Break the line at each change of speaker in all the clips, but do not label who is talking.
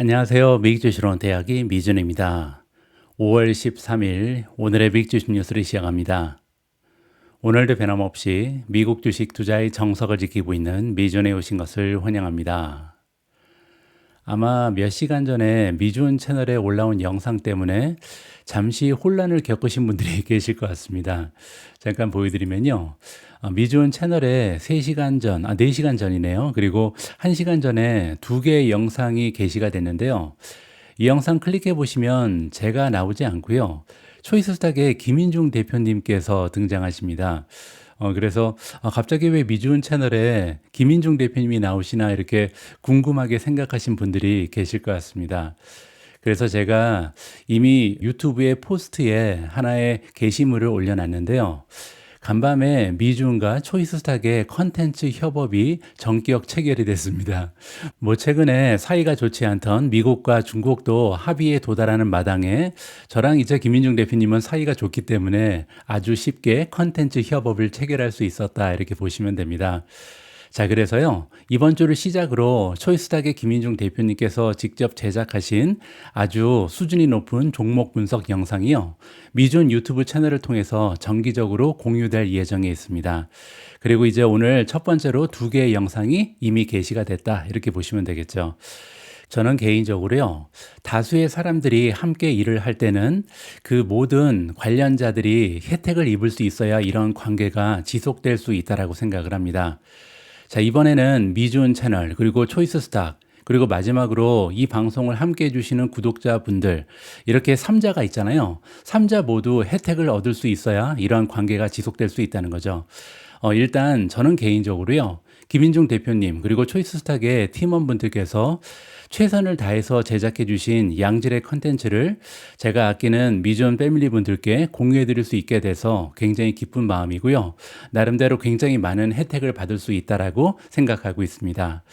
안녕하세요. 미국주식론 대학의 미준입니다. 5월 13일 오늘의 미국주식 뉴스를 시작합니다. 오늘도 변함없이 미국 주식 투자의 정석을 지키고 있는 미준에 오신 것을 환영합니다. 아마 몇 시간 전에 미준 채널에 올라온 영상 때문에 잠시 혼란을 겪으신 분들이 계실 것 같습니다. 잠깐 보여드리면요. 미준 채널에 3시간 전, 4시간 전이네요. 그리고 1시간 전에 2개의 영상이 게시가 됐는데요. 이 영상 클릭해 보시면 제가 나오지 않고요. 초이스스탁의 김인중 대표님께서 등장하십니다. 그래서 갑자기 왜 미준 채널에 김인중 대표님이 나오시나 이렇게 궁금하게 생각하신 분들이 계실 것 같습니다. 그래서 제가 이미 유튜브의 포스트에 하나의 게시물을 올려놨는데요. 간밤에 미준과 초이스스탁의 컨텐츠 협업이 전격 체결이 됐습니다. 최근에 사이가 좋지 않던 미국과 중국도 합의에 도달하는 마당에 저랑 이제 김인중 대표님은 사이가 좋기 때문에 아주 쉽게 컨텐츠 협업을 체결할 수 있었다 이렇게 보시면 됩니다. 자, 그래서요, 이번 주를 시작으로 초이스탁의 김인중 대표님께서 직접 제작하신 아주 수준이 높은 종목 분석 영상이요, 미준 유튜브 채널을 통해서 정기적으로 공유될 예정에 있습니다. 그리고 이제 오늘 첫 번째로 2개의 영상이 이미 게시가 됐다 이렇게 보시면 되겠죠. 저는 개인적으로요, 다수의 사람들이 함께 일을 할 때는 그 모든 관련자들이 혜택을 입을 수 있어야 이런 관계가 지속될 수 있다라고 생각을 합니다. 자, 이번에는 미준 채널, 그리고 초이스스탁, 그리고 마지막으로 이 방송을 함께 해주시는 구독자분들, 이렇게 3자가 있잖아요. 3자 모두 혜택을 얻을 수 있어야 이러한 관계가 지속될 수 있다는 거죠. 일단 저는 개인적으로요, 김인중 대표님 그리고 초이스스탁의 팀원분들께서 최선을 다해서 제작해 주신 양질의 컨텐츠를 제가 아끼는 미준 패밀리 분들께 공유해 드릴 수 있게 돼서 굉장히 기쁜 마음이고요. 나름대로 굉장히 많은 혜택을 받을 수 있다라고 생각하고 있습니다.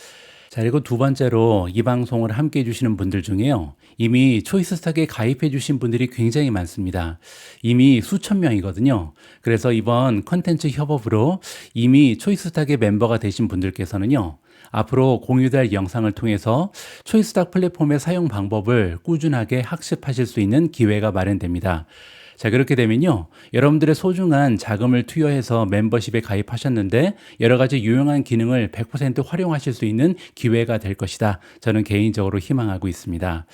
자, 그리고 두 번째로 이 방송을 함께 해주시는 분들 중에요, 이미 초이스스탁에 가입해 주신 분들이 굉장히 많습니다. 이미 수천 명이거든요. 그래서 이번 컨텐츠 협업으로 이미 초이스스탁의 멤버가 되신 분들께서는요, 앞으로 공유될 영상을 통해서 초이스스탁 플랫폼의 사용 방법을 꾸준하게 학습하실 수 있는 기회가 마련됩니다. 자, 그렇게 되면요, 여러분들의 소중한 자금을 투여해서 멤버십에 가입하셨는데 여러 가지 유용한 기능을 100% 활용하실 수 있는 기회가 될 것이다, 저는 개인적으로 희망하고 있습니다.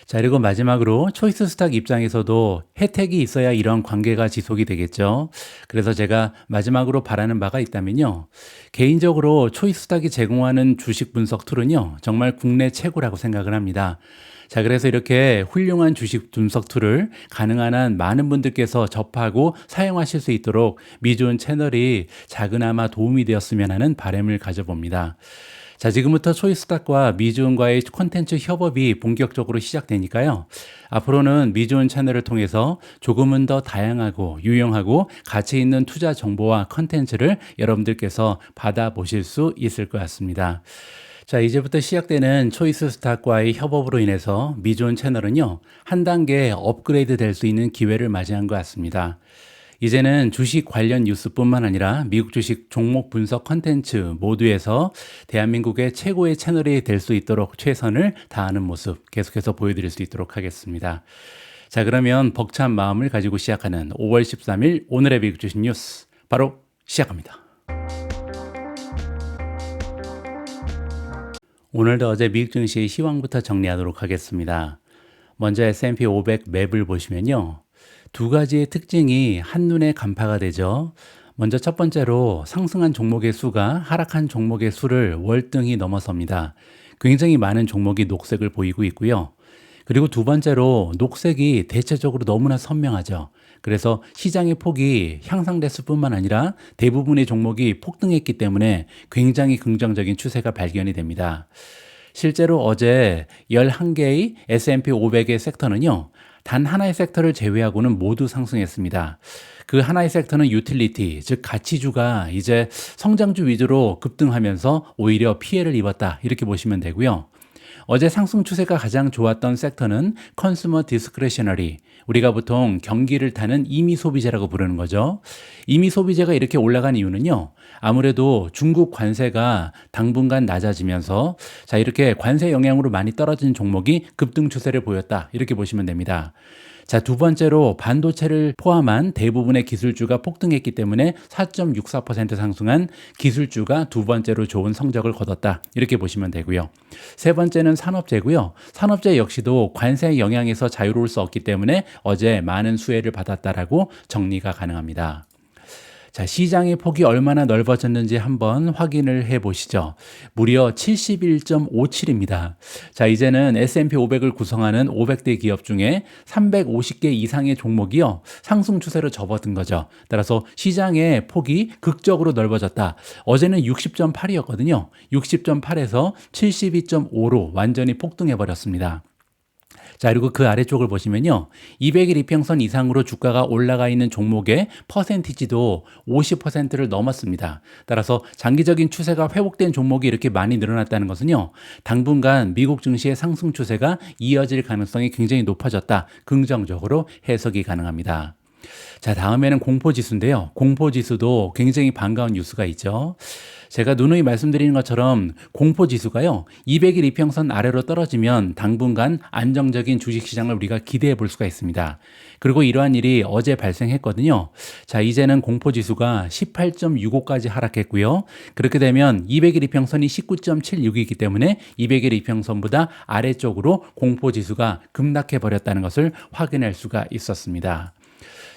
자, 그리고 마지막으로 초이스스탁 입장에서도 혜택이 있어야 이런 관계가 지속이 되겠죠. 그래서 제가 마지막으로 바라는 바가 있다면요, 개인적으로 초이스스탁이 제공하는 주식 분석 툴은요, 정말 국내 최고라고 생각을 합니다. 자, 그래서 이렇게 훌륭한 주식 분석 툴을 가능한 한 많은 분들께서 접하고 사용하실 수 있도록 미준 채널이 작은아마 도움이 되었으면 하는 바람을 가져봅니다. 자, 지금부터 초이스탁과 미준과의 콘텐츠 협업이 본격적으로 시작되니까요, 앞으로는 미준 채널을 통해서 조금은 더 다양하고 유용하고 가치 있는 투자 정보와 콘텐츠를 여러분들께서 받아보실 수 있을 것 같습니다. 자, 이제부터 시작되는 초이스스탁과의 협업으로 인해서 미준 채널은요, 한 단계 업그레이드 될 수 있는 기회를 맞이한 것 같습니다. 이제는 주식 관련 뉴스뿐만 아니라 미국 주식 종목 분석 컨텐츠 모두에서 대한민국의 최고의 채널이 될 수 있도록 최선을 다하는 모습 계속해서 보여드릴 수 있도록 하겠습니다. 자, 그러면 벅찬 마음을 가지고 시작하는 5월 13일 오늘의 미국 주식 뉴스 바로 시작합니다. 오늘도 어제 미국 증시의 시황부터 정리하도록 하겠습니다. 먼저 S&P 500 맵을 보시면요, 두 가지의 특징이 한눈에 간파가 되죠. 먼저 첫 번째로 상승한 종목의 수가 하락한 종목의 수를 월등히 넘어섭니다. 굉장히 많은 종목이 녹색을 보이고 있고요. 그리고 두 번째로 녹색이 대체적으로 너무나 선명하죠. 그래서 시장의 폭이 향상됐을 뿐만 아니라 대부분의 종목이 폭등했기 때문에 굉장히 긍정적인 추세가 발견이 됩니다. 실제로 어제 11개의 S&P 500의 섹터는요, 단 하나의 섹터를 제외하고는 모두 상승했습니다. 그 하나의 섹터는 유틸리티, 즉 가치주가 이제 성장주 위주로 급등하면서 오히려 피해를 입었다, 이렇게 보시면 되고요. 어제 상승 추세가 가장 좋았던 섹터는 컨슈머 디스크레셔너리, 우리가 보통 경기를 타는 임의 소비재라고 부르는 거죠. 임의 소비재가 이렇게 올라간 이유는요. 아무래도 중국 관세가 당분간 낮아지면서 자, 이렇게 관세 영향으로 많이 떨어진 종목이 급등 추세를 보였다. 이렇게 보시면 됩니다. 자, 두 번째로 반도체를 포함한 대부분의 기술주가 폭등했기 때문에 4.64% 상승한 기술주가 두 번째로 좋은 성적을 거뒀다. 이렇게 보시면 되고요. 세 번째는 산업재고요. 산업재 역시도 관세 영향에서 자유로울 수 없기 때문에 어제 많은 수혜를 받았다라고 정리가 가능합니다. 자, 시장의 폭이 얼마나 넓어졌는지 한번 확인을 해 보시죠. 무려 71.57입니다. 자, 이제는 S&P 500을 구성하는 500대 기업 중에 350개 이상의 종목이요. 상승 추세로 접어든 거죠. 따라서 시장의 폭이 극적으로 넓어졌다. 어제는 60.8이었거든요. 60.8에서 72.5로 완전히 폭등해 버렸습니다. 자, 그리고 그 아래쪽을 보시면요. 200일 이평선 이상으로 주가가 올라가 있는 종목의 퍼센티지도 50%를 넘었습니다. 따라서 장기적인 추세가 회복된 종목이 이렇게 많이 늘어났다는 것은요. 당분간 미국 증시의 상승 추세가 이어질 가능성이 굉장히 높아졌다. 긍정적으로 해석이 가능합니다. 자, 다음에는 공포지수인데요. 공포지수도 굉장히 반가운 뉴스가 있죠. 제가 누누이 말씀드리는 것처럼 공포지수가요. 200일 이평선 아래로 떨어지면 당분간 안정적인 주식시장을 우리가 기대해 볼 수가 있습니다. 그리고 이러한 일이 어제 발생했거든요. 자, 이제는 공포지수가 18.65까지 하락했고요. 그렇게 되면 200일 이평선이 19.76이기 때문에 200일 이평선보다 아래쪽으로 공포지수가 급락해 버렸다는 것을 확인할 수가 있었습니다.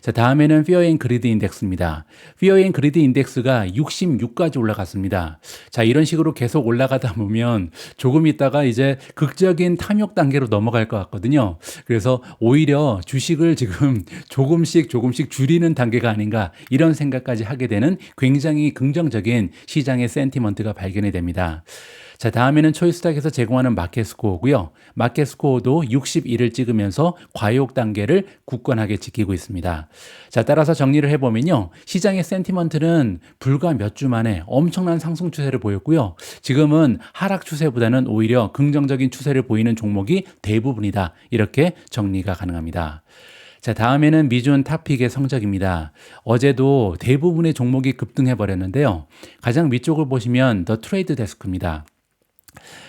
자, 다음에는 Fear and Greed 인덱스입니다. Fear and Greed 인덱스가 66까지 올라갔습니다. 자, 이런 식으로 계속 올라가다 보면 조금 있다가 이제 극적인 탐욕 단계로 넘어갈 것 같거든요. 그래서 오히려 주식을 지금 조금씩 줄이는 단계가 아닌가 이런 생각까지 하게 되는 굉장히 긍정적인 시장의 센티먼트가 발견이 됩니다. 자, 다음에는 초이스닥에서 제공하는 마켓 스코어고요. 마켓 스코어도 61을 찍으면서 과욕 단계를 굳건하게 지키고 있습니다. 자, 따라서 정리를 해보면요. 시장의 센티먼트는 불과 몇 주 만에 엄청난 상승 추세를 보였고요. 지금은 하락 추세보다는 오히려 긍정적인 추세를 보이는 종목이 대부분이다. 이렇게 정리가 가능합니다. 자, 다음에는 미준 탑픽의 성적입니다. 어제도 대부분의 종목이 급등해 버렸는데요. 가장 위쪽을 보시면 더 트레이드 데스크입니다.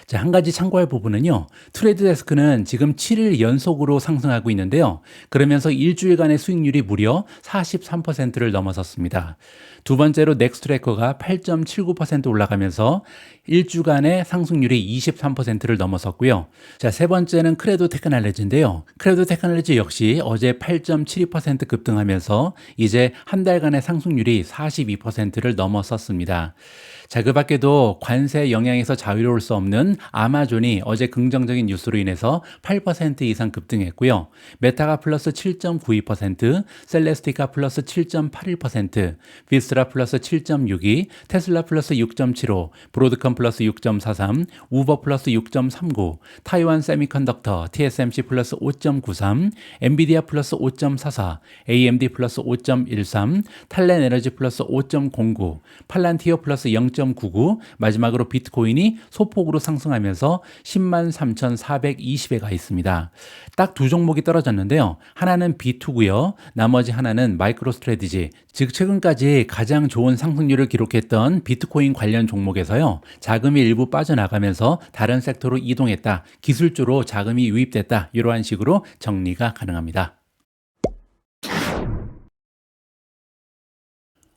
자, 한 가지 참고할 부분은요. 트레이드 데스크는 지금 7일 연속으로 상승하고 있는데요. 그러면서 일주일간의 수익률이 무려 43%를 넘어섰습니다. 두 번째로 넥스트트래커가 8.79% 올라가면서 일주간의 상승률이 23%를 넘어섰고요. 자, 세 번째는 크레도 테크놀로지인데요. 크레도 테크놀로지 역시 어제 8.72% 급등하면서 이제 한 달간의 상승률이 42%를 넘어섰습니다. 자, 그 밖에도 관세 영향에서 자유로울 수 없는 아마존이 어제 긍정적인 뉴스로 인해서 8% 이상 급등했고요. 메타가 플러스 7.92%, 셀레스티카 플러스 7.81%, 비스트라 플러스 7.62, 테슬라 플러스 6.75, 브로드컴 플러스 6.43, 우버 플러스 6.39, 타이완 세미컨덕터 TSMC 플러스 5.93, 엔비디아 플러스 5.44, AMD 플러스 5.13, 탈렌 에너지 플러스 5.09, 팔란티어 플러스 0.99, 마지막으로 비트코인이 소폭으로 상승하면서 103,420에 가 있습니다. 딱 두 종목이 떨어졌는데요. 하나는 B2고요. 나머지 하나는 마이크로 스트래티지, 즉 최근까지 가장 좋은 상승률을 기록했던 비트코인 관련 종목에서요. 자금이 일부 빠져나가면서 다른 섹터로 이동했다. 기술주로 자금이 유입됐다. 이러한 식으로 정리가 가능합니다.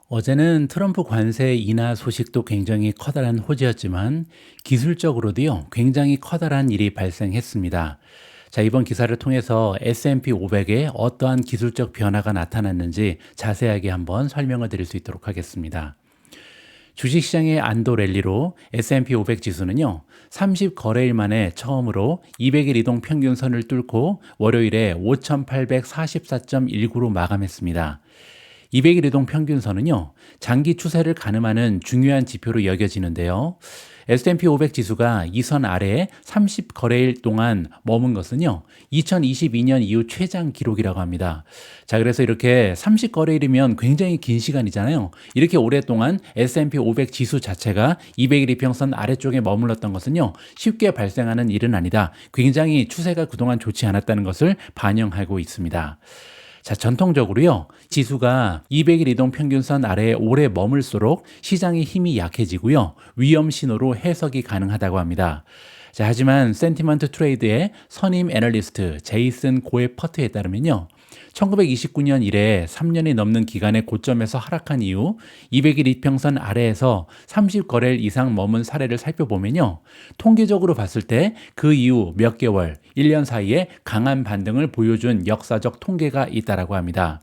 어제는 트럼프 관세 인하 소식도 굉장히 커다란 호재였지만 기술적으로도요, 굉장히 커다란 일이 발생했습니다. 자, 이번 기사를 통해서 S&P 500에 어떠한 기술적 변화가 나타났는지 자세하게 한번 설명을 드릴 수 있도록 하겠습니다. 주식시장의 안도 랠리로 S&P 500 지수는요, 30거래일 만에 처음으로 200일 이동 평균선을 뚫고 월요일에 5,844.19로 마감했습니다. 200일 이동 평균선은요, 장기 추세를 가늠하는 중요한 지표로 여겨지는데요. S&P 500 지수가 이 선 아래에 30거래일 동안 머문 것은요, 2022년 이후 최장 기록이라고 합니다. 자, 그래서 이렇게 30거래일이면 굉장히 긴 시간이잖아요. 이렇게 오랫동안 S&P 500 지수 자체가 200일 이평선 아래쪽에 머물렀던 것은요, 쉽게 발생하는 일은 아니다. 굉장히 추세가 그동안 좋지 않았다는 것을 반영하고 있습니다. 자, 전통적으로요, 지수가 200일 이동 평균선 아래에 오래 머물수록 시장의 힘이 약해지고요, 위험 신호로 해석이 가능하다고 합니다. 자, 하지만 센티먼트 트레이드의 선임 애널리스트 제이슨 고에퍼트에 따르면요, 1929년 이래 3년이 넘는 기간의 고점에서 하락한 이후 200일 이평선 아래에서 30거래일 이상 머문 사례를 살펴보면요, 통계적으로 봤을 때 그 이후 몇 개월, 1년 사이에 강한 반등을 보여준 역사적 통계가 있다라고 합니다.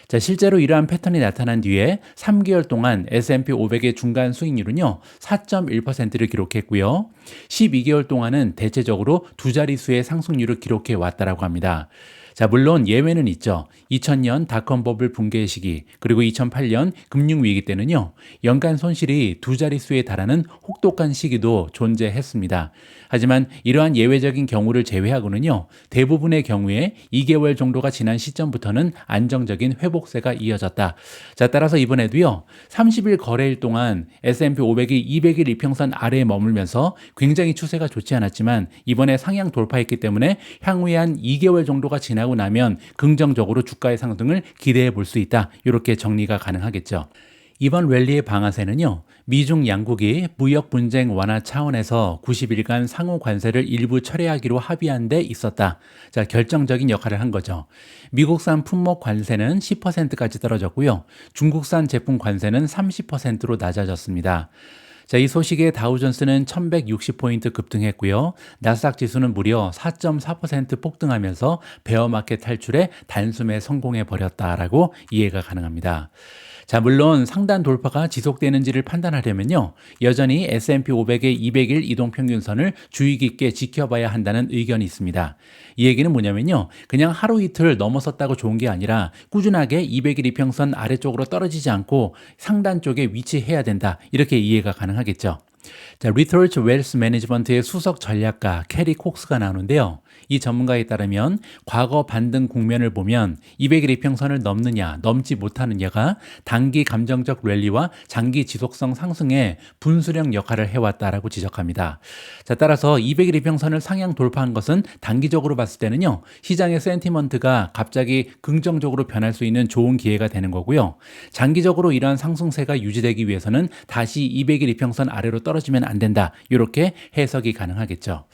자, 실제로 이러한 패턴이 나타난 뒤에 3개월 동안 S&P 500의 중간 수익률은요, 4.1%를 기록했고요. 12개월 동안은 대체적으로 두 자릿수의 상승률을 기록해 왔다라고 합니다. 자, 물론 예외는 있죠. 2000년 닷컴 버블 붕괴 시기, 그리고 2008년 금융위기 때는요, 연간 손실이 두 자릿수에 달하는 혹독한 시기도 존재했습니다. 하지만 이러한 예외적인 경우를 제외하고는요, 대부분의 경우에 2개월 정도가 지난 시점부터는 안정적인 회복세가 이어졌다. 자, 따라서 이번에도요, 30일 거래일 동안 S&P 500이 200일 이평선 아래에 머물면서 굉장히 추세가 좋지 않았지만 이번에 상향 돌파했기 때문에 향후에 한 2개월 정도가 지나고 나면 긍정적으로 주가의 상승을 기대해 볼 수 있다. 이렇게 정리가 가능하겠죠. 이번 랠리의 방아쇠는요, 미중 양국이 무역 분쟁 완화 차원에서 90일간 상호 관세를 일부 철회하기로 합의한 데 있었다. 자, 결정적인 역할을 한 거죠. 미국산 품목 관세는 10%까지 떨어졌고요. 중국산 제품 관세는 30%로 낮아졌습니다. 자, 이 소식에 다우존스는 1160포인트 급등했고요. 나스닥 지수는 무려 4.4% 폭등하면서 베어마켓 탈출에 단숨에 성공해 버렸다라고 이해가 가능합니다. 자, 물론 상단 돌파가 지속되는지를 판단하려면요, 여전히 S&P 500의 200일 이동평균선을 주의 깊게 지켜봐야 한다는 의견이 있습니다. 이 얘기는 뭐냐면요, 그냥 하루 이틀 넘어섰다고 좋은 게 아니라 꾸준하게 200일 이평선 아래쪽으로 떨어지지 않고 상단 쪽에 위치해야 된다. 이렇게 이해가 가능하겠죠. 자, 리서치 웰스 매니지먼트의 수석 전략가 캐리 콕스가 나오는데요. 이 전문가에 따르면 과거 반등 국면을 보면 200일 이평선을 넘느냐 넘지 못하느냐가 단기 감정적 랠리와 장기 지속성 상승에 분수령 역할을 해왔다라고 지적합니다. 자, 따라서 200일 이평선을 상향 돌파한 것은 단기적으로 봤을 때는요, 시장의 센티먼트가 갑자기 긍정적으로 변할 수 있는 좋은 기회가 되는 거고요. 장기적으로 이러한 상승세가 유지되기 위해서는 다시 200일 이평선 아래로 떨어지면 안 된다. 이렇게 해석이 가능하겠죠.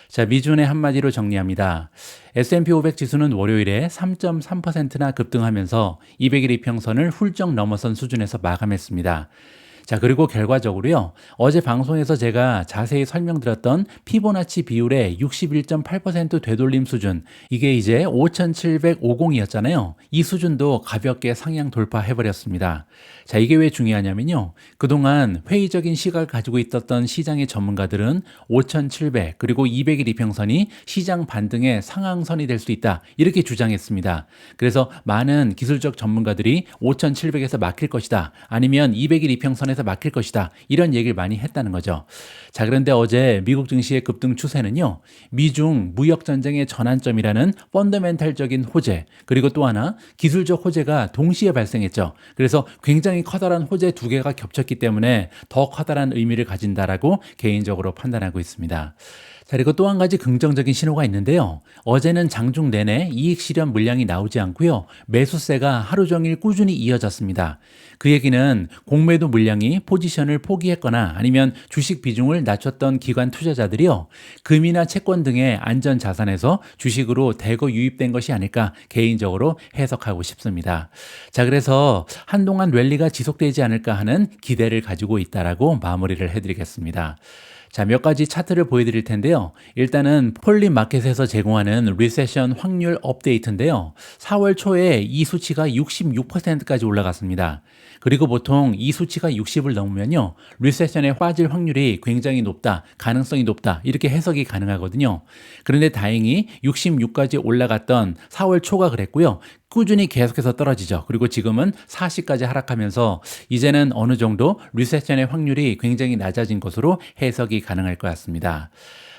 자, 미준의 한마디로 정리합니다. S&P 500 지수는 월요일에 3.3%나 급등하면서 200일 이평선을 훌쩍 넘어선 수준에서 마감했습니다. 자, 그리고 결과적으로요, 어제 방송에서 제가 자세히 설명드렸던 피보나치 비율의 61.8% 되돌림 수준, 이게 이제 5750이었잖아요. 이 수준도 가볍게 상향 돌파해버렸습니다. 자, 이게 왜 중요하냐면요, 그동안 회의적인 시각을 가지고 있었던 시장의 전문가들은 5700 그리고 200일 이평선이 시장 반등의 상황선이 될 수 있다, 이렇게 주장했습니다. 그래서 많은 기술적 전문가들이 5700에서 막힐 것이다, 아니면 200일 이평선에 막힐 것이다, 이런 얘기를 많이 했다는 거죠. 자, 그런데 어제 미국 증시의 급등 추세는요, 미중 무역전쟁의 전환점이라는 펀더멘탈적인 호재, 그리고 또 하나 기술적 호재가 동시에 발생했죠. 그래서 굉장히 커다란 호재 두 개가 겹쳤기 때문에 더 커다란 의미를 가진다라고 개인적으로 판단하고 있습니다. 자, 그리고 또 한 가지 긍정적인 신호가 있는데요. 어제는 장중 내내 이익 실현 물량이 나오지 않고요, 매수세가 하루 종일 꾸준히 이어졌습니다. 그 얘기는 공매도 물량이 포지션을 포기했거나 아니면 주식 비중을 낮췄던 기관 투자자들이요, 금이나 채권 등의 안전 자산에서 주식으로 대거 유입된 것이 아닐까 개인적으로 해석하고 싶습니다. 자, 그래서 한동안 랠리가 지속되지 않을까 하는 기대를 가지고 있다라고 마무리를 해드리겠습니다. 자, 몇 가지 차트를 보여드릴 텐데요. 일단은 폴리마켓에서 제공하는 리세션 확률 업데이트인데요. 4월 초에 이 수치가 66%까지 올라갔습니다. 그리고 보통 이 수치가 60을 넘으면요, 리세션에 빠질 확률이 굉장히 높다, 가능성이 높다, 이렇게 해석이 가능하거든요. 그런데 다행히 66까지 올라갔던 4월 초가 그랬고요. 꾸준히 계속해서 떨어지죠. 그리고 지금은 40까지 하락하면서 이제는 어느 정도 리세션의 확률이 굉장히 낮아진 것으로 해석이 가능할 것 같습니다.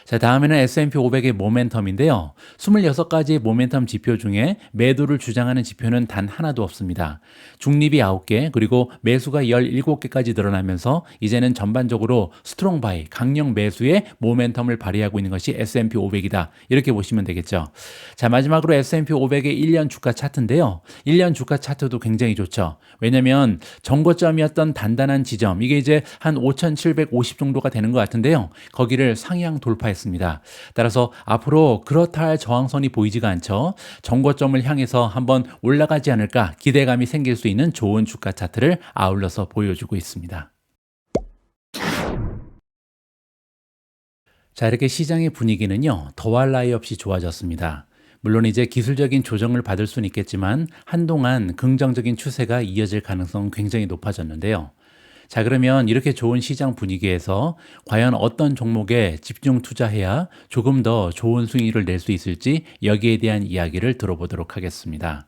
자, 다음에는 S&P 500의 모멘텀인데요. 26가지 모멘텀 지표 중에 매도를 주장하는 지표는 단 하나도 없습니다. 중립이 9개, 그리고 매수가 17개까지 늘어나면서 이제는 전반적으로 스트롱 바이, 강력 매수의 모멘텀을 발휘하고 있는 것이 S&P 500이다. 이렇게 보시면 되겠죠. 자, 마지막으로 S&P 500의 1년 주가 차트인데요. 1년 주가 차트도 굉장히 좋죠. 왜냐면 정고점이었던 단단한 지점, 이게 이제 한 5,750 정도가 되는 것 같은데요. 거기를 상향 돌파했습니다. 따라서 앞으로 그렇다 할 저항선이 보이지가 않죠. 정고점을 향해서 한번 올라가지 않을까 기대감이 생길 수 있는 좋은 주가 차트를 아울러서 보여주고 있습니다. 자, 이렇게 시장의 분위기는요, 더할 나위 없이 좋아졌습니다. 물론 이제 기술적인 조정을 받을 수는 있겠지만 한동안 긍정적인 추세가 이어질 가능성은 굉장히 높아졌는데요. 자, 그러면 이렇게 좋은 시장 분위기에서 과연 어떤 종목에 집중 투자해야 조금 더 좋은 수익을 낼 수 있을지 여기에 대한 이야기를 들어보도록 하겠습니다.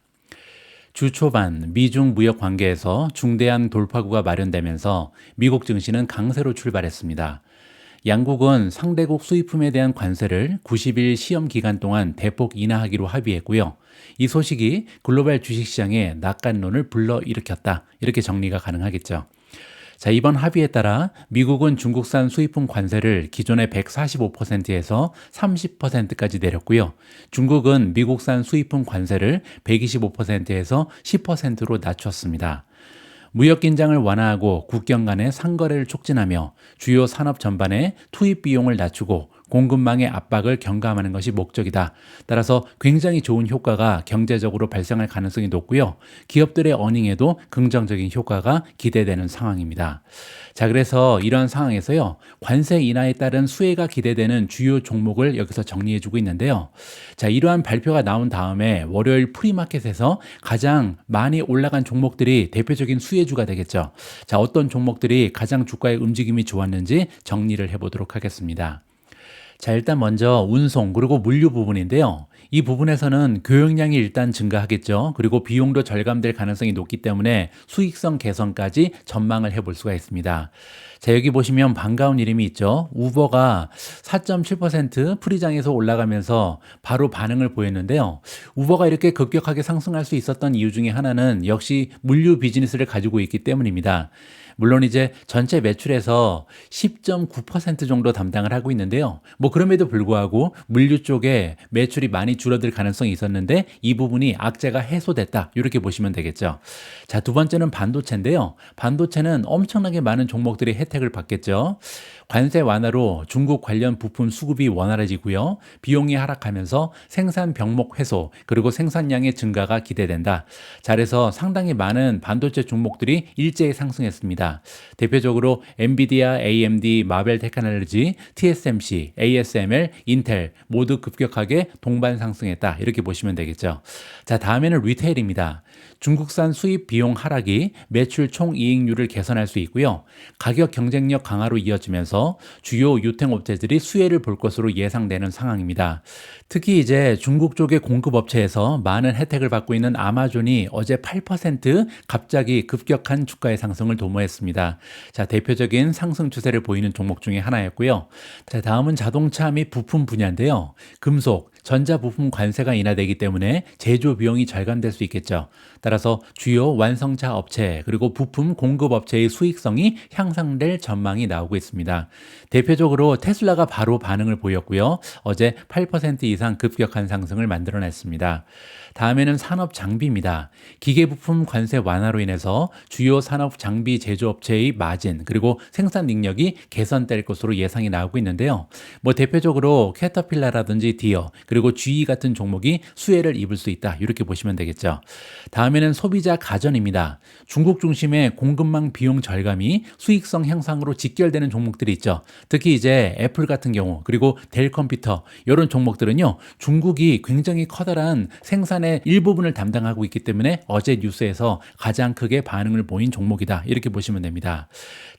주 초반 미중 무역 관계에서 중대한 돌파구가 마련되면서 미국 증시는 강세로 출발했습니다. 양국은 상대국 수입품에 대한 관세를 90일 시험 기간 동안 대폭 인하하기로 합의했고요. 이 소식이 글로벌 주식시장에 낙관론을 불러일으켰다. 이렇게 정리가 가능하겠죠. 자, 이번 합의에 따라 미국은 중국산 수입품 관세를 기존의 145%에서 30%까지 내렸고요. 중국은 미국산 수입품 관세를 125%에서 10%로 낮췄습니다. 무역 긴장을 완화하고 국경 간의 상거래를 촉진하며 주요 산업 전반의 투입 비용을 낮추고 공급망의 압박을 경감하는 것이 목적이다. 따라서 굉장히 좋은 효과가 경제적으로 발생할 가능성이 높고요. 기업들의 어닝에도 긍정적인 효과가 기대되는 상황입니다. 자, 그래서 이런 상황에서요, 관세 인하에 따른 수혜가 기대되는 주요 종목을 여기서 정리해주고 있는데요. 자, 이러한 발표가 나온 다음에 월요일 프리마켓에서 가장 많이 올라간 종목들이 대표적인 수혜주가 되겠죠. 자, 어떤 종목들이 가장 주가의 움직임이 좋았는지 정리를 해보도록 하겠습니다. 자, 일단 먼저 운송 그리고 물류 부분인데요. 이 부분에서는 교역량이 일단 증가하겠죠. 그리고 비용도 절감될 가능성이 높기 때문에 수익성 개선까지 전망을 해볼 수가 있습니다. 자, 여기 보시면 반가운 이름이 있죠. 우버가 4.7% 프리장에서 올라가면서 바로 반응을 보였는데요. 우버가 이렇게 급격하게 상승할 수 있었던 이유 중에 하나는 역시 물류 비즈니스를 가지고 있기 때문입니다. 물론 이제 전체 매출에서 10.9% 정도 담당을 하고 있는데요. 뭐 그럼에도 불구하고 물류 쪽에 매출이 많이 줄어들 가능성이 있었는데 이 부분이 악재가 해소됐다. 이렇게 보시면 되겠죠. 자, 두 번째는 반도체인데요. 반도체는 엄청나게 많은 종목들이 혜택을 받겠죠. 관세 완화로 중국 관련 부품 수급이 원활해지고요. 비용이 하락하면서 생산 병목 해소 그리고 생산량의 증가가 기대된다. 자, 그래서 상당히 많은 반도체 종목들이 일제히 상승했습니다. 대표적으로 엔비디아, AMD, 마벨 테크놀로지, TSMC, ASML, 인텔 모두 급격하게 동반 상승했다. 이렇게 보시면 되겠죠. 자, 다음에는 리테일입니다. 중국산 수입 비용 하락이 매출 총이익률을 개선할 수 있고요. 가격 경쟁력 강화로 이어지면서 주요 유통업체들이 수혜를 볼 것으로 예상되는 상황입니다. 특히 이제 중국 쪽의 공급업체에서 많은 혜택을 받고 있는 아마존이 어제 8% 갑자기 급격한 주가의 상승을 도모했습니다. 자, 대표적인 상승 추세를 보이는 종목 중에 하나였고요. 자, 다음은 자동차 및 부품 분야인데요. 금속, 전자부품 관세가 인하되기 때문에 제조 비용이 절감될 수 있겠죠. 따라서 주요 완성차 업체 그리고 부품 공급 업체의 수익성이 향상될 전망이 나오고 있습니다. 대표적으로 테슬라가 바로 반응을 보였고요. 어제 8% 이상 급격한 상승을 만들어냈습니다. 다음에는 산업 장비입니다. 기계부품 관세 완화로 인해서 주요 산업 장비 제조업체의 마진 그리고 생산 능력이 개선될 것으로 예상이 나오고 있는데요. 뭐 대표적으로 캐터필라라든지 디어 그리고 그리고 GE 같은 종목이 수혜를 입을 수 있다. 이렇게 보시면 되겠죠. 다음에는 소비자 가전입니다. 중국 중심의 공급망 비용 절감이 수익성 향상으로 직결되는 종목들이 있죠. 특히 이제 애플 같은 경우 그리고 델 컴퓨터 이런 종목들은요. 중국이 굉장히 커다란 생산의 일부분을 담당하고 있기 때문에 어제 뉴스에서 가장 크게 반응을 보인 종목이다. 이렇게 보시면 됩니다.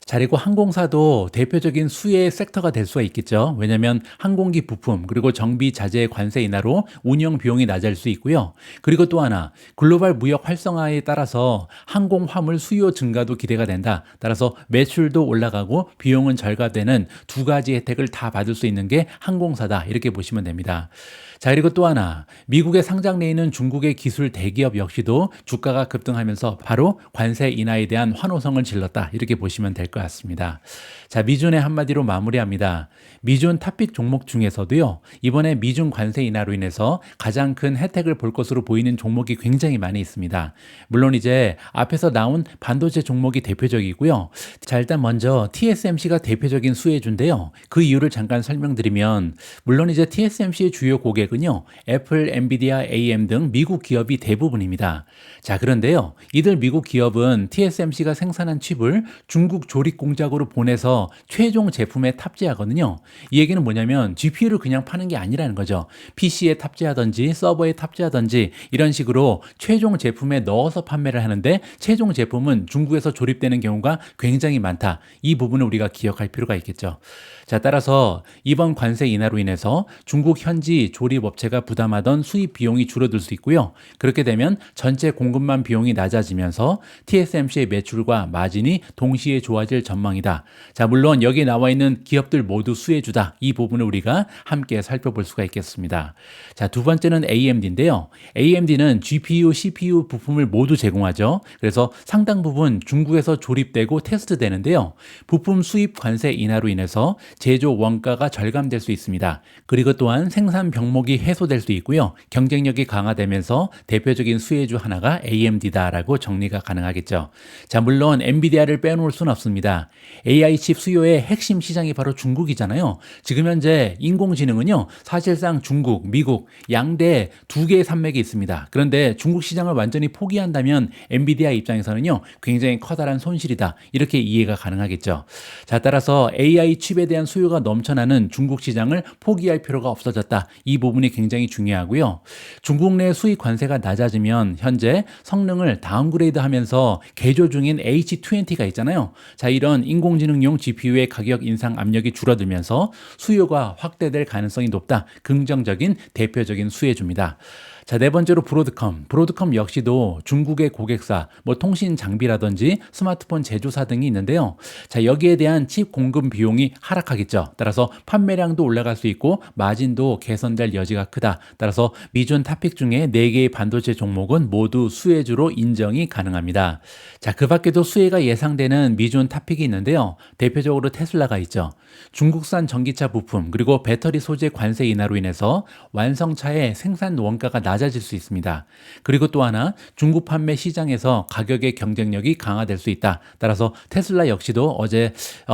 자, 그리고 항공사도 대표적인 수혜 섹터가 될 수가 있겠죠. 왜냐하면 항공기 부품 그리고 정비 자재 관세 인하로 운영 비용이 낮아질 수 있고요. 그리고 또 하나 글로벌 무역 활성화에 따라서 항공 화물 수요 증가도 기대가 된다. 따라서 매출도 올라가고 비용은 절감되는 두 가지 혜택을 다 받을 수 있는 게 항공사다. 이렇게 보시면 됩니다. 자, 그리고 또 하나 미국에 상장돼 있는 중국의 기술 대기업 역시도 주가가 급등하면서 바로 관세 인하에 대한 환호성을 질렀다. 이렇게 보시면 될 것 같습니다. 자, 미준의 한마디로 마무리합니다. 미준 탑픽 종목 중에서도요. 이번에 미준 관세 인하로 인해서 가장 큰 혜택을 볼 것으로 보이는 종목이 굉장히 많이 있습니다. 물론 이제 앞에서 나온 반도체 종목이 대표적이고요. 자, 일단 먼저 TSMC가 대표적인 수혜주인데요. 그 이유를 잠깐 설명드리면 물론 이제 TSMC의 주요 고객은요. 애플, 엔비디아, AM 등 미국 기업이 대부분입니다. 자, 그런데요. 이들 미국 기업은 TSMC가 생산한 칩을 중국 조립 공장으로 보내서 최종 제품에 탑재하거든요. 이 얘기는 뭐냐면 GPU를 그냥 파는 게 아니라는 거죠. PC에 탑재하든지 서버에 탑재하든지 이런 식으로 최종 제품에 넣어서 판매를 하는데 최종 제품은 중국에서 조립되는 경우가 굉장히 많다. 이 부분을 우리가 기억할 필요가 있겠죠. 자, 따라서 이번 관세 인하로 인해서 중국 현지 조립업체가 부담하던 수입 비용이 줄어들 수 있고요. 그렇게 되면 전체 공급망 비용이 낮아지면서 TSMC의 매출과 마진이 동시에 좋아질 전망이다. 자, 물론 여기 나와 있는 기업들 모두 수혜주다. 이 부분을 우리가 함께 살펴볼 수가 있겠습니다. 자, 두 번째는 AMD인데요. AMD는 GPU, CPU 부품을 모두 제공하죠. 그래서 상당 부분 중국에서 조립되고 테스트되는데요. 부품 수입 관세 인하로 인해서 제조 원가가 절감될 수 있습니다. 그리고 또한 생산 병목이 해소될 수 있고요. 경쟁력이 강화되면서 대표적인 수혜주 하나가 AMD다라고 정리가 가능하겠죠. 자, 물론 엔비디아를 빼놓을 수는 없습니다. AI 칩 수요의 핵심 시장이 바로 중국이잖아요. 지금 현재 인공지능은요. 사실상 중국, 미국 양대 두 개의 산맥이 있습니다. 그런데 중국 시장을 완전히 포기한다면 엔비디아 입장에서는요. 굉장히 커다란 손실이다. 이렇게 이해가 가능하겠죠. 자, 따라서 AI 칩에 대한 수요가 넘쳐나는 중국 시장을 포기할 필요가 없어졌다. 이 부분이 굉장히 중요하고요. 중국 내 수입 관세가 낮아지면 현재 성능을 다운그레이드 하면서 개조 중인 H20가 있잖아요. 자, 이런 인공지능용 GPU의 가격 인상 압력이 줄어들면서 수요가 확대될 가능성이 높다. 긍정적인 대표적인 수혜주입니다. 자, 네 번째로 브로드컴 역시도 중국의 고객사, 통신 장비라든지 스마트폰 제조사 등이 있는데요. 자, 여기에 대한 칩 공급 비용이 하락하겠죠. 따라서 판매량도 올라갈 수 있고 마진도 개선될 여지가 크다. 따라서 미준 탑픽 중에 4개의 반도체 종목은 모두 수혜주로 인정이 가능합니다. 자, 그 밖에도 수혜가 예상되는 미준 탑픽이 있는데요. 대표적으로 테슬라가 있죠. 중국산 전기차 부품 그리고 배터리 소재 관세 인하로 인해서 완성차의 생산 원가가 낮아질 수 있습니다. 그리고 또 하나 중국 판매 시장에서 가격의 경쟁력이 강화될 수 있다. 따라서 테슬라 역시도 어제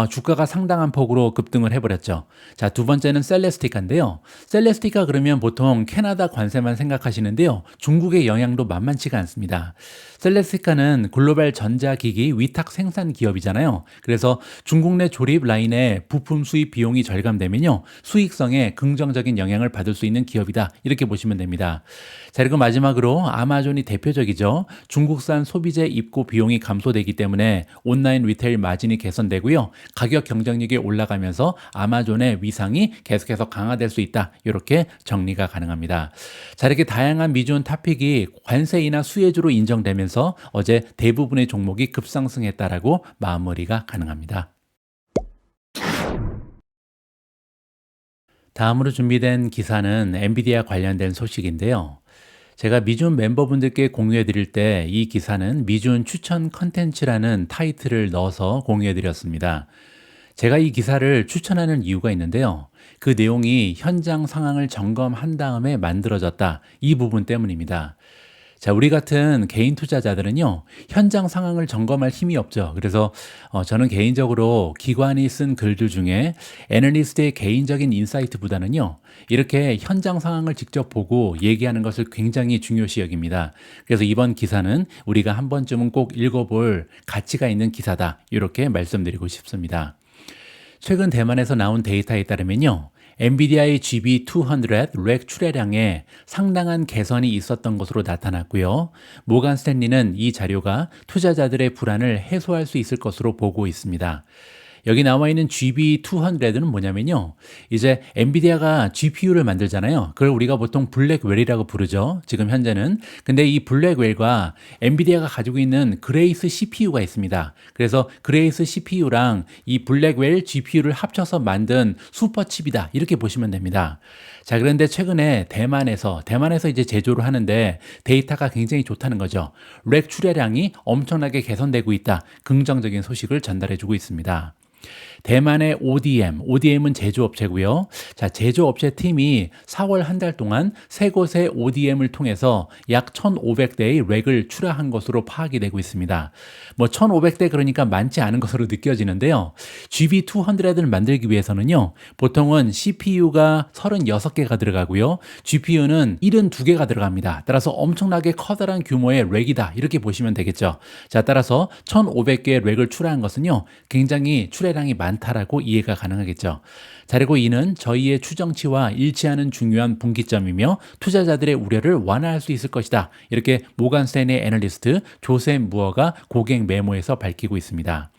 주가가 상당한 폭으로 급등을 해버렸죠. 자, 두 번째는 셀레스티카인데요. 셀레스티카 그러면 보통 캐나다 관세만 생각하시는데요. 중국의 영향도 만만치가 않습니다. 셀레스티카는 글로벌 전자기기 위탁 생산 기업이잖아요. 그래서 중국 내 조립 라인의 부품 수입 비용이 절감되면요. 수익성에 긍정적인 영향을 받을 수 있는 기업이다. 이렇게 보시면 됩니다. 자, 그리고 마지막으로 아마존이 대표적이죠. 중국산 소비재 입고 비용이 감소되기 때문에 온라인 리테일 마진이 개선되고요. 가격 경쟁력이 올라가면서 아마존의 위상이 계속해서 강화될 수 있다. 이렇게 정리가 가능합니다. 자, 이렇게 다양한 미준 탑픽이 관세 인하 수혜주로 인정되면서 어제 대부분의 종목이 급상승했다라고 마무리가 가능합니다. 다음으로 준비된 기사는 엔비디아 관련된 소식인데요. 제가 미준 멤버분들께 공유해 드릴 때 이 기사는 미준 추천 컨텐츠라는 타이틀을 넣어서 공유해 드렸습니다. 제가 이 기사를 추천하는 이유가 있는데요. 그 내용이 현장 상황을 점검한 다음에 만들어졌다. 이 부분 때문입니다. 자, 우리 같은 개인 투자자들은요, 현장 상황을 점검할 힘이 없죠. 그래서 저는 개인적으로 기관이 쓴 글들 중에 애널리스트의 개인적인 인사이트보다는요, 이렇게 현장 상황을 직접 보고 얘기하는 것을 굉장히 중요시 여깁니다. 그래서 이번 기사는 우리가 한 번쯤은 꼭 읽어볼 가치가 있는 기사다. 이렇게 말씀드리고 싶습니다. 최근 대만에서 나온 데이터에 따르면요, 엔비디아의 GB200 렉 출하량에 상당한 개선이 있었던 것으로 나타났고요. 모간 스탠리는 이 자료가 투자자들의 불안을 해소할 수 있을 것으로 보고 있습니다. 여기 나와 있는 GB200는 뭐냐면요, 이제 엔비디아가 GPU를 만들잖아요. 그걸 우리가 보통 블랙웰이라고 부르죠. 지금 현재는. 근데 이 블랙웰과 엔비디아가 가지고 있는 그레이스 CPU가 있습니다. 그래서 그레이스 CPU랑 이 블랙웰 GPU를 합쳐서 만든 슈퍼칩이다, 이렇게 보시면 됩니다. 자, 그런데 최근에 대만에서 이제 제조를 하는데 데이터가 굉장히 좋다는 거죠. 렉 출하량이 엄청나게 개선되고 있다, 긍정적인 소식을 전달해주고 있습니다. 대만의 ODM은 제조업체고요. 자, 제조업체 팀이 4월 한 달 동안 세 곳의 ODM을 통해서 약 1,500대의 렉을 출하한 것으로 파악이 되고 있습니다. 1,500대 그러니까 많지 않은 것으로 느껴지는데요. GB200을 만들기 위해서는요, 보통은 CPU가 36개가 들어가고요. GPU는 72개가 들어갑니다. 따라서 엄청나게 커다란 규모의 렉이다, 이렇게 보시면 되겠죠. 자, 따라서 1,500개의 렉을 출하한 것은요, 굉장히 출하량이 많다라고 이해가 가능하겠죠. 자, 그리고 이는 저희의 추정치와 일치하는 중요한 분기점이며 투자자들의 우려를 완화할 수 있을 것이다, 이렇게 모간 스탠리 애널리스트 조셉 무어가 고객 메모에서 밝히고 있습니다.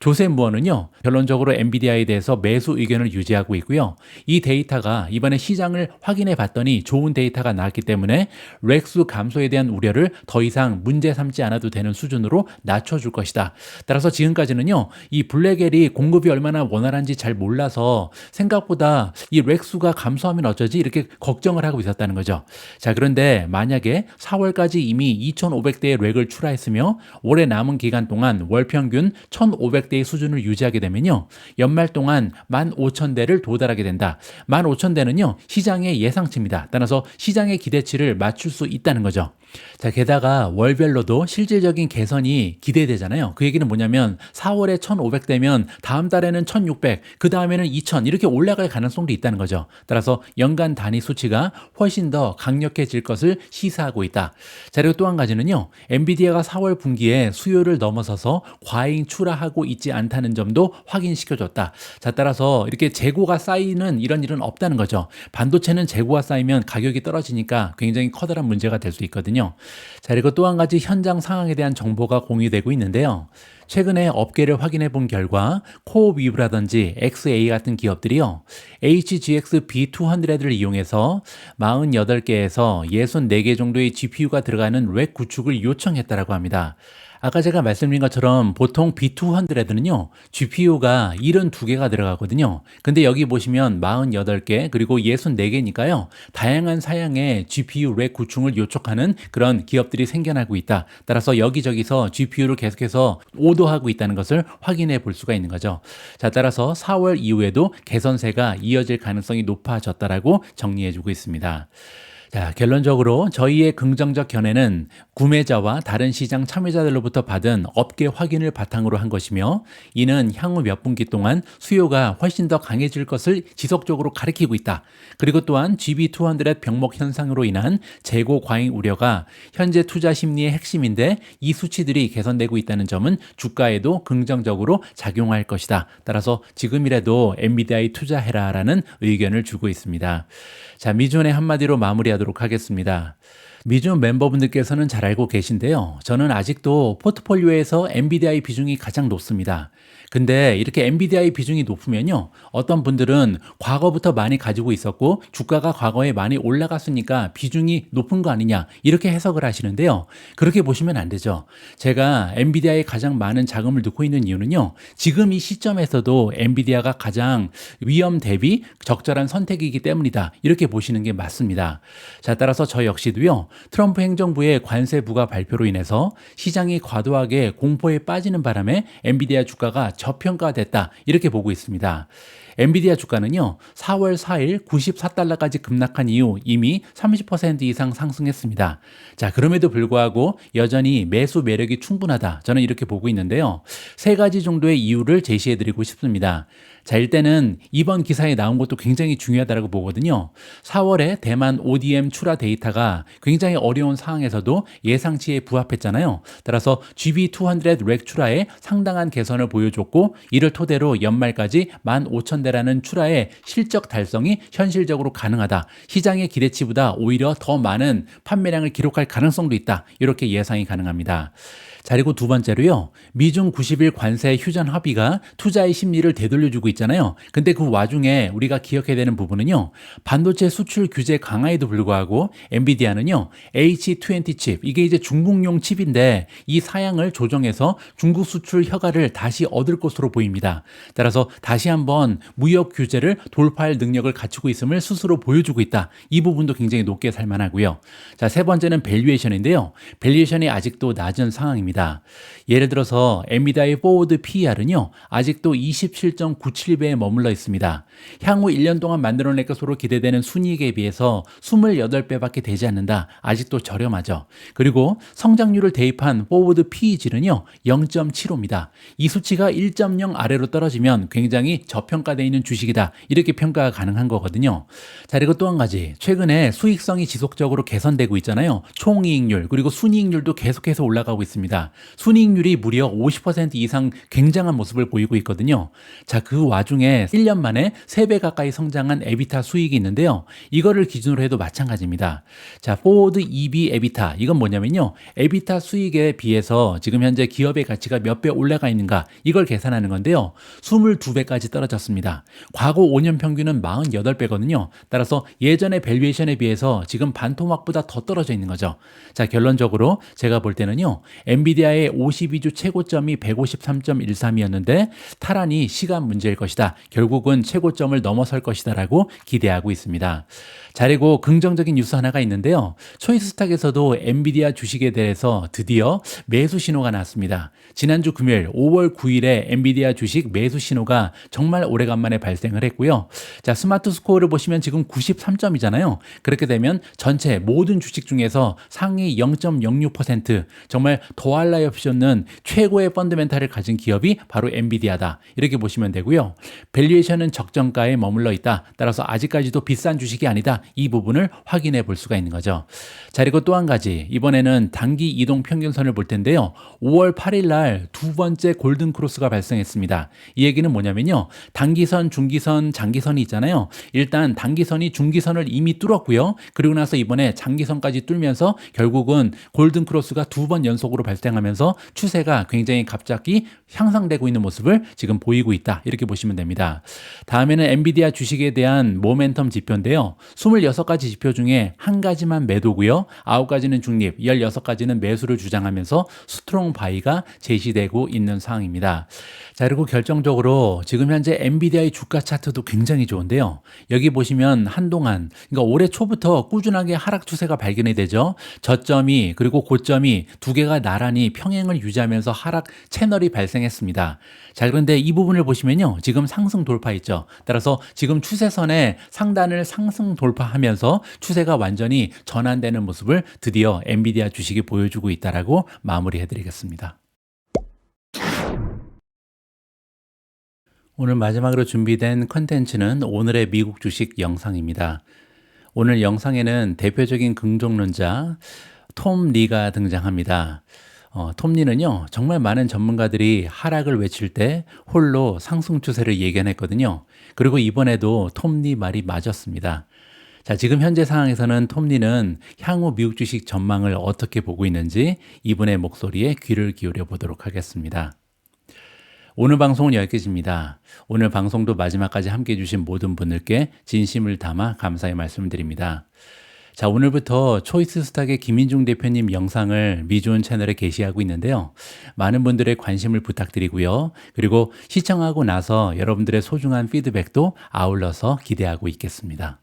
조셉 무어는요, 결론적으로 엔비디아에 대해서 매수 의견을 유지하고 있고요. 이 데이터가 이번에 시장을 확인해 봤더니 좋은 데이터가 나왔기 때문에 렉수 감소에 대한 우려를 더 이상 문제 삼지 않아도 되는 수준으로 낮춰줄 것이다. 따라서 지금까지는요, 이 블랙웰이 공급이 얼마나 원활한지 잘 몰라서 생각보다 이 렉수가 감소하면 어쩌지, 이렇게 걱정을 하고 있었다는 거죠. 자, 그런데 만약에 4월까지 이미 2,500대의 렉을 출하했으며 올해 남은 기간 동안 월 평균 1,500대의 수준을 유지하게 되면요, 연말 동안 15,000대를 도달하게 된다. 15,000대는요, 시장의 예상치입니다. 따라서 시장의 기대치를 맞출 수 있다는 거죠. 자, 게다가 월별로도 실질적인 개선이 기대되잖아요. 그 얘기는 뭐냐면 4월에 1,500대면 다음 달에는 1,600, 그 다음에는 2,000, 이렇게 올라갈 가능성도 있다는 거죠. 따라서 연간 단위 수치가 훨씬 더 강력해질 것을 시사하고 있다. 자, 그리고 또 한 가지는요, 엔비디아가 4월 분기에 수요를 넘어서서 과잉 출하하고 있지 않다는 점도 확인시켜줬다. 자, 따라서 이렇게 재고가 쌓이는 이런 일은 없다는 거죠. 반도체는 재고가 쌓이면 가격이 떨어지니까 굉장히 커다란 문제가 될 수 있거든요. 자, 그리고 또 한 가지 현장 상황에 대한 정보가 공유되고 있는데요. 최근에 업계를 확인해 본 결과 코어위브라든지 XA 같은 기업들이요, HGX B200를 이용해서 48개에서 64개 정도의 GPU가 들어가는 렉 구축을 요청했다라고 합니다. 아까 제가 말씀드린 것처럼 보통 B200는요, GPU가 72개가 들어가거든요. 근데 여기 보시면 48개 그리고 64개니까요. 다양한 사양의 GPU 렉 구축을 요청하는 그런 기업들이 생겨나고 있다. 따라서 여기저기서 GPU를 계속해서 오더하고 있다는 것을 확인해 볼 수가 있는 거죠. 자, 따라서 4월 이후에도 개선세가 이어질 가능성이 높아졌다라고 정리해 주고 있습니다. 자, 결론적으로 저희의 긍정적 견해는 구매자와 다른 시장 참여자들로부터 받은 업계 확인을 바탕으로 한 것이며, 이는 향후 몇 분기 동안 수요가 훨씬 더 강해질 것을 지속적으로 가리키고 있다. 그리고 또한 GB200 병목 현상으로 인한 재고 과잉 우려가 현재 투자 심리의 핵심인데, 이 수치들이 개선되고 있다는 점은 주가에도 긍정적으로 작용할 것이다. 따라서 지금이라도 엔비디아에 투자해라라는 의견을 주고 있습니다. 자, 미존의 한마디로 마무리하도록 하겠습니다. 미존 멤버분들께서는 잘 알고 계신데요. 저는 아직도 포트폴리오에서 엔비디아의 비중이 가장 높습니다. 근데 이렇게 엔비디아의 비중이 높으면요, 어떤 분들은 과거부터 많이 가지고 있었고 주가가 과거에 많이 올라갔으니까 비중이 높은 거 아니냐, 이렇게 해석을 하시는데요. 그렇게 보시면 안 되죠. 제가 엔비디아에 가장 많은 자금을 넣고 있는 이유는요, 지금 이 시점에서도 엔비디아가 가장 위험 대비 적절한 선택이기 때문이다, 이렇게 보시는 게 맞습니다. 자, 따라서 저 역시도요, 트럼프 행정부의 관세 부과 발표로 인해서 시장이 과도하게 공포에 빠지는 바람에 엔비디아 주가가 저평가됐다, 이렇게 보고 있습니다. 엔비디아 주가는요, 4월 4일 94달러까지 급락한 이후 이미 30% 이상 상승했습니다. 자, 그럼에도 불구하고 여전히 매수 매력이 충분하다. 저는 이렇게 보고 있는데요. 세 가지 정도의 이유를 제시해 드리고 싶습니다. 자, 일단은 이번 기사에 나온 것도 굉장히 중요하다고 보거든요. 4월에 대만 ODM 출하 데이터가 굉장히 어려운 상황에서도 예상치에 부합했잖아요. 따라서 GB200 렉 출하에 상당한 개선을 보여줬고, 이를 토대로 연말까지 15,000대라는 출하의 실적 달성이 현실적으로 가능하다. 시장의 기대치보다 오히려 더 많은 판매량을 기록할 가능성도 있다. 이렇게 예상이 가능합니다. 자, 그리고 두 번째로요. 미중 90일 관세 휴전 합의가 투자의 심리를 되돌려주고 있잖아요. 근데 그 와중에 우리가 기억해야 되는 부분은요. 반도체 수출 규제 강화에도 불구하고 엔비디아는요. H20 칩, 이게 이제 중국용 칩인데 이 사양을 조정해서 중국 수출 허가를 다시 얻을 것으로 보입니다. 따라서 다시 한번 무역 규제를 돌파할 능력을 갖추고 있음을 스스로 보여주고 있다. 이 부분도 굉장히 높게 살만하고요. 자, 세 번째는 밸류에이션인데요. 밸류에이션이 아직도 낮은 상황입니다. 예를 들어서 엔비디아의 포워드 PER은요, 아직도 27.97배에 머물러 있습니다. 향후 1년 동안 만들어낼 것으로 기대되는 순이익에 비해서 28배밖에 되지 않는다. 아직도 저렴하죠. 그리고 성장률을 대입한 포워드 PE질은요, 0.75입니다. 이 수치가 1.0 아래로 떨어지면 굉장히 저평가되어 있는 주식이다. 이렇게 평가가 가능한 거거든요. 자, 그리고 또 한 가지. 최근에 수익성이 지속적으로 개선되고 있잖아요. 총이익률, 그리고 순이익률도 계속해서 올라가고 있습니다. 순이익률이 무려 50% 이상 굉장한 모습을 보이고 있거든요. 자, 그 와중에 1년 만에 3배 가까이 성장한 에비타 수익이 있는데요. 이거를 기준으로 해도 마찬가지입니다. 자, 포워드 EB 에비타, 이건 뭐냐면요. 에비타 수익에 비해서 지금 현재 기업의 가치가 몇 배 올라가 있는가, 이걸 계산하는 건데요. 22배까지 떨어졌습니다. 과거 5년 평균은 48배거든요. 따라서 예전의 밸류에이션에 비해서 지금 반토막보다 더 떨어져 있는 거죠. 자, 결론적으로 제가 볼 때는요. 엔비디아의 52주 최고점이 153.13이었는데 탈환이 시간 문제일 것이다. 결국은 최고점을 넘어설 것이다 라고 기대하고 있습니다. 자, 그리고 긍정적인 뉴스 하나가 있는데요. 초이스탁에서도 엔비디아 주식에 대해서 드디어 매수 신호가 나왔습니다. 지난주 금요일 5월 9일에 엔비디아 주식 매수 신호가 정말 오래간만에 발생을 했고요. 자, 스마트 스코어를 보시면 지금 93점이잖아요. 그렇게 되면 전체 모든 주식 중에서 상위 0.06%, 정말 더할 나위 없이 없는 최고의 펀더멘탈을 가진 기업이 바로 엔비디아다. 이렇게 보시면 되고요. 밸류에이션은 적정가에 머물러 있다. 따라서 아직까지도 비싼 주식이 아니다. 이 부분을 확인해 볼 수가 있는 거죠. 자, 그리고 또 한 가지. 이번에는 단기 이동 평균선을 볼 텐데요. 5월 8일 날 두 번째 골든 크로스가 발생했습니다. 이 얘기는 뭐냐면요. 단기선, 중기선, 장기선이 있잖아요. 일단 단기선이 중기선을 이미 뚫었고요. 그리고 나서 이번에 장기선까지 뚫면서 결국은 골든 크로스가 두 번 연속으로 발생하면서 추세가 굉장히 갑자기 향상되고 있는 모습을 지금 보이고 있다. 이렇게 보시면 됩니다. 다음에는 엔비디아 주식에 대한 모멘텀 지표인데요. 26가지 지표 중에 한 가지만 매도고요. 9가지는 중립, 16가지는 매수를 주장하면서 스트롱 바이가 제시되고 있는 상황입니다. 자, 그리고 결정적으로 지금 현재 엔비디아의 주가 차트도 굉장히 좋은데요. 여기 보시면 한동안, 그러니까 올해 초부터 꾸준하게 하락 추세가 발견이 되죠. 저점이 그리고 고점이 두 개가 나란히 평행을 유지하면서 하락 채널이 발생했습니다. 자, 그런데 이 부분을 보시면요. 지금 상승 돌파했죠. 따라서 지금 추세선의 상단을 상승 돌파하면서 추세가 완전히 전환되는 모습을 드디어 엔비디아 주식이 보여주고 있다라고 마무리해드리겠습니다. 오늘 마지막으로 준비된 컨텐츠는 오늘의 미국 주식 영상입니다. 오늘 영상에는 대표적인 긍정론자 톰 리가 등장합니다. 톰 리는요, 정말 많은 전문가들이 하락을 외칠 때 홀로 상승 추세를 예견했거든요. 그리고 이번에도 톰 리 말이 맞았습니다. 자, 지금 현재 상황에서는 톰 리는 향후 미국 주식 전망을 어떻게 보고 있는지 이분의 목소리에 귀를 기울여 보도록 하겠습니다. 오늘 방송은 여기까지입니다. 오늘 방송도 마지막까지 함께 해주신 모든 분들께 진심을 담아 감사의 말씀을 드립니다. 자, 오늘부터 초이스 스탁의 김인중 대표님 영상을 미주온 채널에 게시하고 있는데요. 많은 분들의 관심을 부탁드리고요. 그리고 시청하고 나서 여러분들의 소중한 피드백도 아울러서 기대하고 있겠습니다.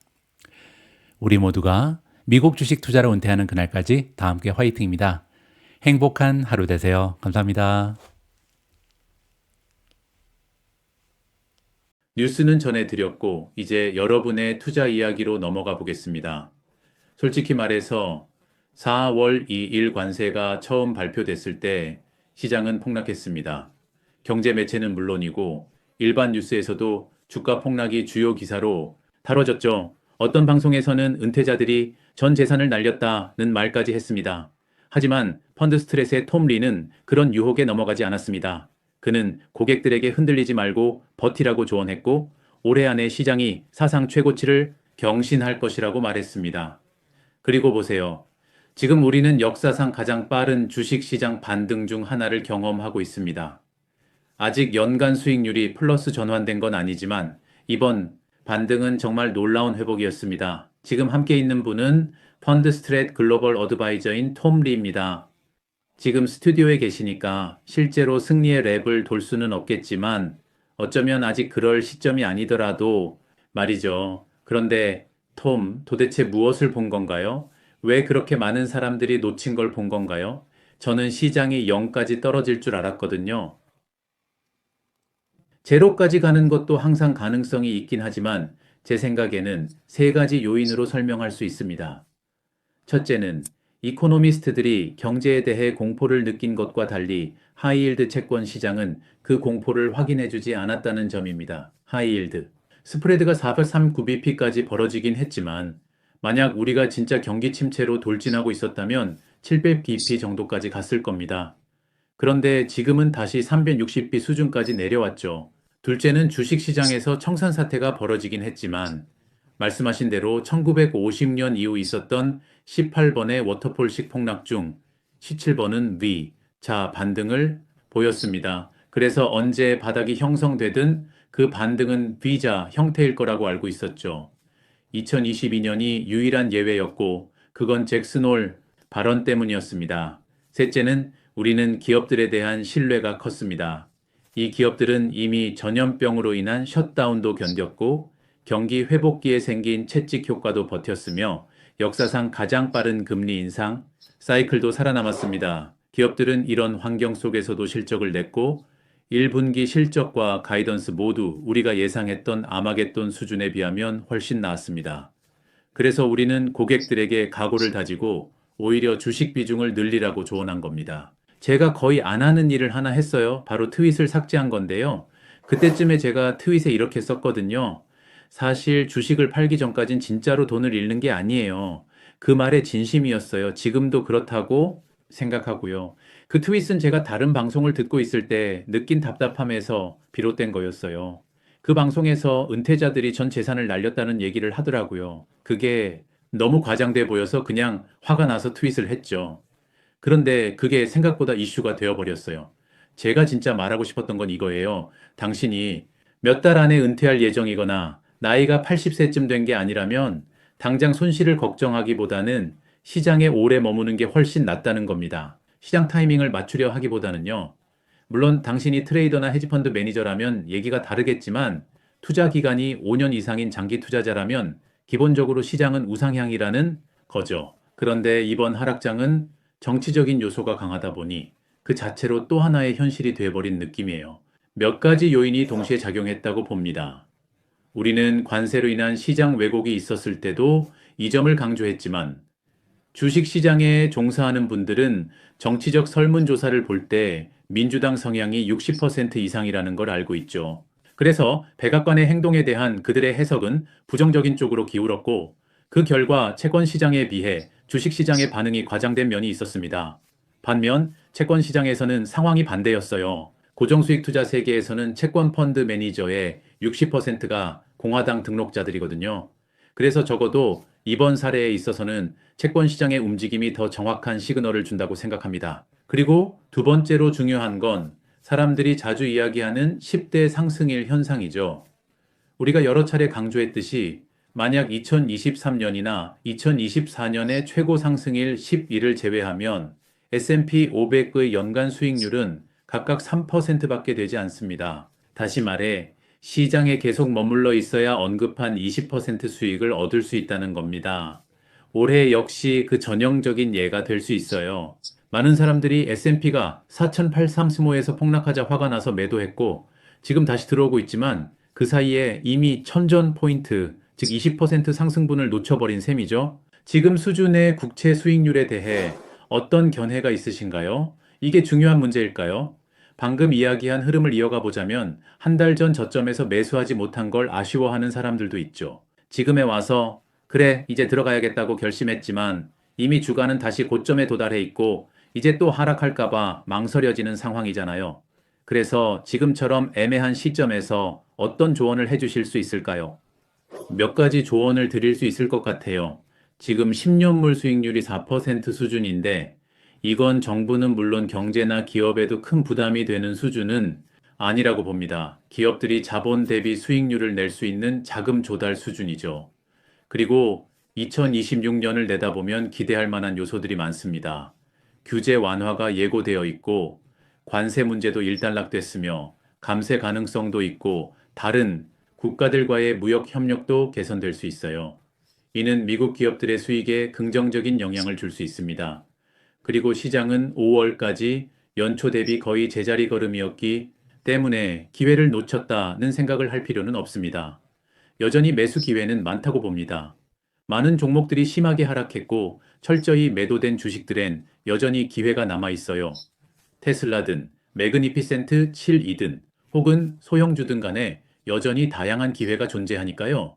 우리 모두가 미국 주식 투자로 은퇴하는 그날까지 다 함께 화이팅입니다. 행복한 하루 되세요. 감사합니다. 뉴스는 전해드렸고, 이제 여러분의 투자 이야기로 넘어가 보겠습니다. 솔직히 말해서 4월 2일 관세가 처음 발표됐을 때 시장은 폭락했습니다. 경제 매체는 물론이고 일반 뉴스에서도 주가 폭락이 주요 기사로 다뤄졌죠. 어떤 방송에서는 은퇴자들이 전 재산을 날렸다는 말까지 했습니다. 하지만 펀드 스트레스의 톰 리는 그런 유혹에 넘어가지 않았습니다. 그는 고객들에게 흔들리지 말고 버티라고 조언했고 올해 안에 시장이 사상 최고치를 경신할 것이라고 말했습니다. 그리고 보세요. 지금 우리는 역사상 가장 빠른 주식시장 반등 중 하나를 경험하고 있습니다. 아직 연간 수익률이 플러스 전환된 건 아니지만 이번 반등은 정말 놀라운 회복이었습니다. 지금 함께 있는 분은 펀드 스트랩 글로벌 어드바이저인 톰 리입니다. 지금 스튜디오에 계시니까 실제로 승리의 랩을 돌 수는 없겠지만 어쩌면 아직 그럴 시점이 아니더라도 말이죠. 그런데 톰, 도대체 무엇을 본 건가요? 왜 그렇게 많은 사람들이 놓친 걸 본 건가요? 저는 시장이 0까지 떨어질 줄 알았거든요. 제로까지 가는 것도 항상 가능성이 있긴 하지만 제 생각에는 세 가지 요인으로 설명할 수 있습니다. 첫째는 이코노미스트들이 경제에 대해 공포를 느낀 것과 달리 하이힐드 채권 시장은 그 공포를 확인해주지 않았다는 점입니다. 하이힐드. 스프레드가 439bp까지 벌어지긴 했지만 만약 우리가 진짜 경기 침체로 돌진하고 있었다면 700bp 정도까지 갔을 겁니다. 그런데 지금은 다시 360b 수준까지 내려왔죠. 둘째는 주식시장에서 청산 사태가 벌어지긴 했지만 말씀하신 대로 1950년 이후 있었던 18번의 워터폴식 폭락 중 17번은 V, 자 반등을 보였습니다. 그래서 언제 바닥이 형성되든 그 반등은 V자 형태일 거라고 알고 있었죠. 2022년이 유일한 예외였고 그건 잭슨홀 발언 때문이었습니다. 셋째는 우리는 기업들에 대한 신뢰가 컸습니다. 이 기업들은 이미 전염병으로 인한 셧다운도 견뎠고 경기 회복기에 생긴 채찍 효과도 버텼으며 역사상 가장 빠른 금리 인상 사이클도 살아남았습니다. 기업들은 이런 환경 속에서도 실적을 냈고 1분기 실적과 가이던스 모두 우리가 예상했던 아마겟돈 수준에 비하면 훨씬 나았습니다. 그래서 우리는 고객들에게 각오를 다지고 오히려 주식 비중을 늘리라고 조언한 겁니다. 제가 거의 안 하는 일을 하나 했어요. 바로 트윗을 삭제한 건데요. 그때쯤에 제가 트윗에 이렇게 썼거든요. 사실 주식을 팔기 전까진 진짜로 돈을 잃는 게 아니에요. 그 말에 진심이었어요. 지금도 그렇다고 생각하고요. 그 트윗은 제가 다른 방송을 듣고 있을 때 느낀 답답함에서 비롯된 거였어요. 그 방송에서 은퇴자들이 전 재산을 날렸다는 얘기를 하더라고요. 그게 너무 과장돼 보여서 그냥 화가 나서 트윗을 했죠. 그런데 그게 생각보다 이슈가 되어버렸어요. 제가 진짜 말하고 싶었던 건 이거예요. 당신이 몇 달 안에 은퇴할 예정이거나 나이가 80세쯤 된 게 아니라면 당장 손실을 걱정하기보다는 시장에 오래 머무는 게 훨씬 낫다는 겁니다. 시장 타이밍을 맞추려 하기보다는요. 물론 당신이 트레이더나 헤지펀드 매니저라면 얘기가 다르겠지만 투자 기간이 5년 이상인 장기 투자자라면 기본적으로 시장은 우상향이라는 거죠. 그런데 이번 하락장은 정치적인 요소가 강하다 보니 그 자체로 또 하나의 현실이 돼버린 느낌이에요. 몇 가지 요인이 동시에 작용했다고 봅니다. 우리는 관세로 인한 시장 왜곡이 있었을 때도 이 점을 강조했지만 주식 시장에 종사하는 분들은 정치적 설문조사를 볼 때 민주당 성향이 60% 이상이라는 걸 알고 있죠. 그래서 백악관의 행동에 대한 그들의 해석은 부정적인 쪽으로 기울었고 그 결과 채권 시장에 비해 주식 시장의 반응이 과장된 면이 있었습니다. 반면 채권 시장에서는 상황이 반대였어요. 고정수익 투자 세계에서는 채권 펀드 매니저의 60%가 공화당 등록자들이거든요. 그래서 적어도 이번 사례에 있어서는 채권 시장의 움직임이 더 정확한 시그널을 준다고 생각합니다. 그리고 두 번째로 중요한 건 사람들이 자주 이야기하는 10대 상승일 현상이죠. 우리가 여러 차례 강조했듯이 만약 2023년이나 2024년의 최고 상승일 10일을 제외하면 S&P 500의 연간 수익률은 각각 3%밖에 되지 않습니다. 다시 말해 시장에 계속 머물러 있어야 언급한 20% 수익을 얻을 수 있다는 겁니다. 올해 역시 그 전형적인 예가 될 수 있어요. 많은 사람들이 S&P가 4,835에서 폭락하자 화가 나서 매도했고 지금 다시 들어오고 있지만
그 사이에 이미 1000전 포인트, 즉 20% 상승분을 놓쳐버린 셈이죠. 지금 수준의 국채 수익률에 대해 어떤 견해가 있으신가요? 이게 중요한 문제일까요? 방금 이야기한 흐름을 이어가 보자면 한 달 전 저점에서 매수하지 못한 걸 아쉬워하는 사람들도 있죠. 지금에 와서 그래, 이제 들어가야겠다고 결심했지만 이미 주가는 다시 고점에 도달해 있고 이제 또 하락할까봐 망설여지는 상황이잖아요. 그래서 지금처럼 애매한 시점에서 어떤 조언을 해주실 수 있을까요? 몇 가지 조언을 드릴 수 있을 것 같아요. 지금 10년물 수익률이 4% 수준인데 이건 정부는 물론 경제나 기업에도 큰 부담이 되는 수준은 아니라고 봅니다. 기업들이 자본 대비 수익률을 낼 수 있는 자금 조달 수준이죠. 그리고 2026년을 내다보면 기대할 만한 요소들이 많습니다. 규제 완화가 예고되어 있고 관세 문제도 일단락됐으며 감세 가능성도 있고 다른 국가들과의 무역 협력도 개선될 수 있어요. 이는 미국 기업들의 수익에 긍정적인 영향을 줄 수 있습니다. 그리고 시장은 5월까지 연초 대비 거의 제자리 걸음이었기 때문에 기회를 놓쳤다는 생각을 할 필요는 없습니다. 여전히 매수 기회는 많다고 봅니다. 많은 종목들이 심하게 하락했고 철저히 매도된 주식들엔 여전히 기회가 남아 있어요. 테슬라든 매그니피센트 7이든 혹은 소형주든 간에 여전히 다양한 기회가 존재하니까요.